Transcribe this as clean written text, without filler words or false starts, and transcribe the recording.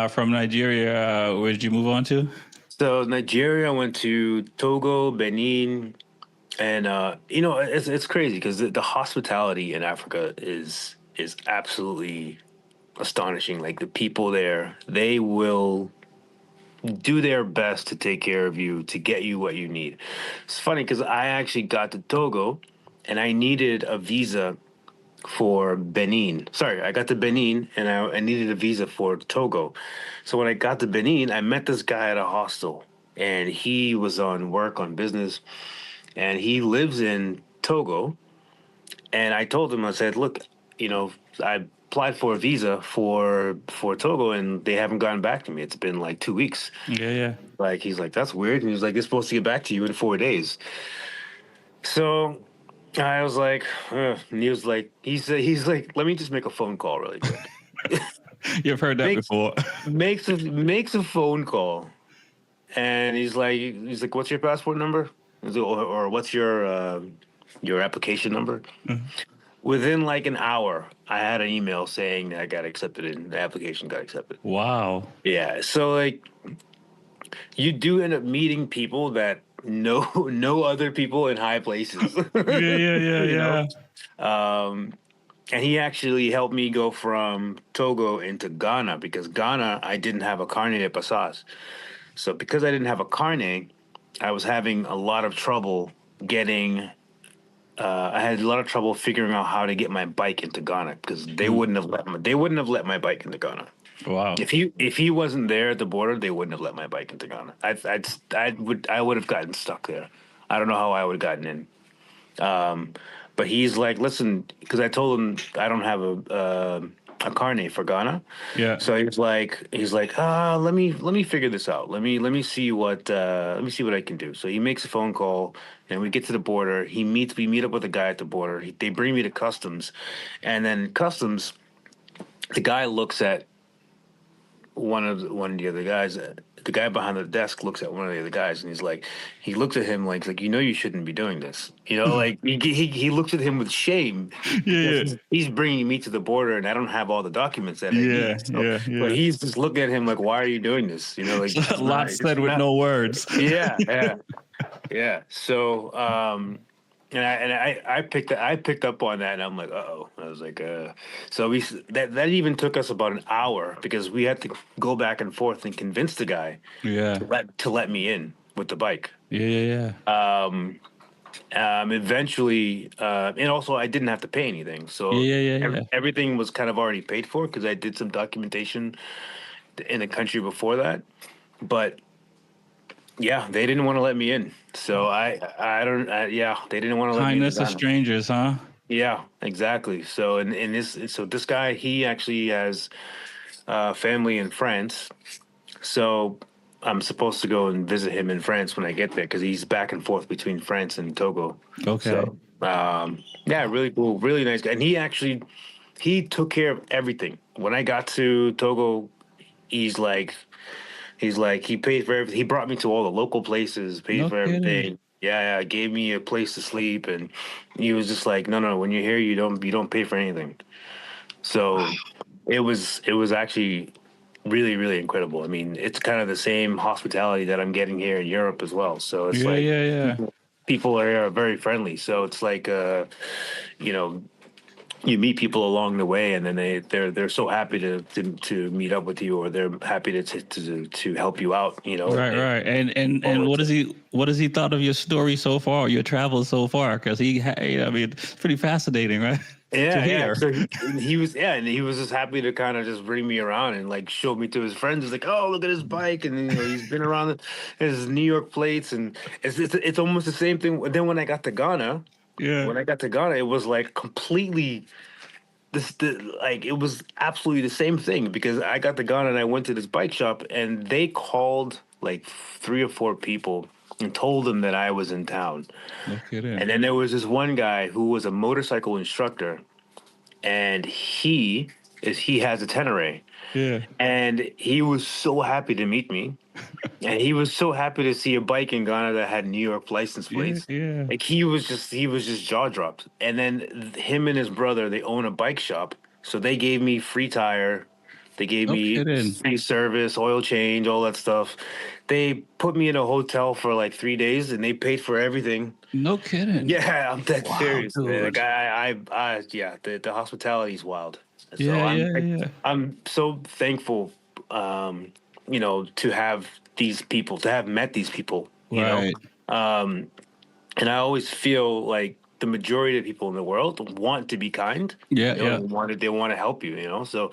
from Nigeria, where did you move on to? So Nigeria, I went to Togo, Benin, and it's crazy because the hospitality in Africa is absolutely astonishing. Like the people there, they will do their best to take care of you to get you what you need. It's funny because I actually got to Togo, and I needed a visa for Benin. Sorry, I got to Benin and I needed a visa for Togo. So when I got to Benin, I met this guy at a hostel and he was on work on business and he lives in Togo. And I told him, I said, look, I applied for a visa for Togo and they haven't gotten back to me. It's been like 2 weeks. Yeah, yeah. Like he's like, that's weird. And he's like, they're supposed to get back to you in 4 days. So I was like, ugh. And he was like, he's like, let me just make a phone call really quick. You've heard that makes before. makes a phone call, and he's like, what's your passport number? Or what's your application number? Within like an hour, I had an email saying that I got accepted and the application got accepted. Wow. Yeah, so like you do end up meeting people that know other people in high places. Yeah, yeah, yeah, you know, yeah. um, and he actually helped me go from Togo into Ghana because Ghana I didn't have a carnet de passage. So because I didn't have a carnet, I was having a lot of trouble getting. I had a lot of trouble figuring out how to get my bike into Ghana because they wouldn't have let my bike into Ghana. Wow. If he wasn't there at the border, they wouldn't have let my bike into Ghana. I would have gotten stuck there. I don't know how I would have gotten in. But he's like, listen, because I told him I don't have a carnet for Ghana. Yeah. So he's like, let me figure this out. Let me see what I can do. So he makes a phone call, and we get to the border. We meet up with a guy at the border. They bring me to customs, and then customs, the guy looks at one of the other guys. The guy behind the desk looks at one of the other guys, and he looks at him like you know you shouldn't be doing this. Like he looks at him with shame because Yeah, he's bringing me to the border, and I don't have all the documents that I yeah, need. So, yeah, but yeah. he's just looking at him like, why are you doing this? Like A lot it's said with not. no words. Yeah, yeah, yeah. So, and I picked up on that, and I'm like, uh-oh. I was like, so that even took us about an hour because we had to go back and forth and convince the guy Yeah, to let me in with the bike. yeah, yeah, Eventually, and also I didn't have to pay anything, yeah, so yeah, yeah, yeah, everything was kind of already paid for because I did some documentation in the country before that, but. Yeah, they didn't want to let me in. So I don't yeah, they didn't want to let me into Kindness of Ghana. strangers, huh? Yeah, exactly. So this guy, he actually has family in France. So I'm supposed to go and visit him in France when I get there because he's back and forth between France and Togo. Okay. So yeah, really cool, really nice guy. And he took care of everything. When I got to Togo, he's like he paid for everything. He brought me to all the local places, paid No for kidding. everything. Yeah, yeah, gave me a place to sleep, and he was just like, no, no, when you're here, you don't pay for anything. So it was actually really, really incredible. I mean, it's kind of the same hospitality that I'm getting here in Europe as well. So it's Yeah, like yeah, yeah. people are very friendly. So it's like you know, you meet people along the way, and then they're so happy to meet up with you, or they're happy to help you out. Right, right. And Forward. what has he thought of your story so far, your travels so far? Because I mean, it's pretty fascinating, right? To Yeah, yeah. hear. So he was just happy to kind of just bring me around and like show me to his friends. He's like, oh, look at his bike, and he's been around his New York plates, and it's almost the same thing. Then Yeah. when I got to Ghana, it was like completely like it was absolutely the same thing because I got to Ghana and I went to this bike shop and they called like three or four people and told them that I was in town. No And kidding. then there was this one guy who was a motorcycle instructor, and he has a Tenere, Yeah. and he was so happy to meet me, and he was so happy to see a bike in Ghana that had New York license Yeah. plates. Yeah. Like he was just jaw dropped. And then him and his brother, they own a bike shop, so they gave me free tire They gave No me kidding. free service, oil change, all that stuff. They put me in a hotel for like 3 days, and they paid for everything. No kidding. Yeah, I'm dead Wow, serious, man. Like dude. yeah, the hospitality is wild. So Yeah, yeah, yeah. I'm so thankful, um, to have these people, to have met these people, Right. and I always feel like the majority of people in the world want to be kind. Yeah, They yeah. want to help you. So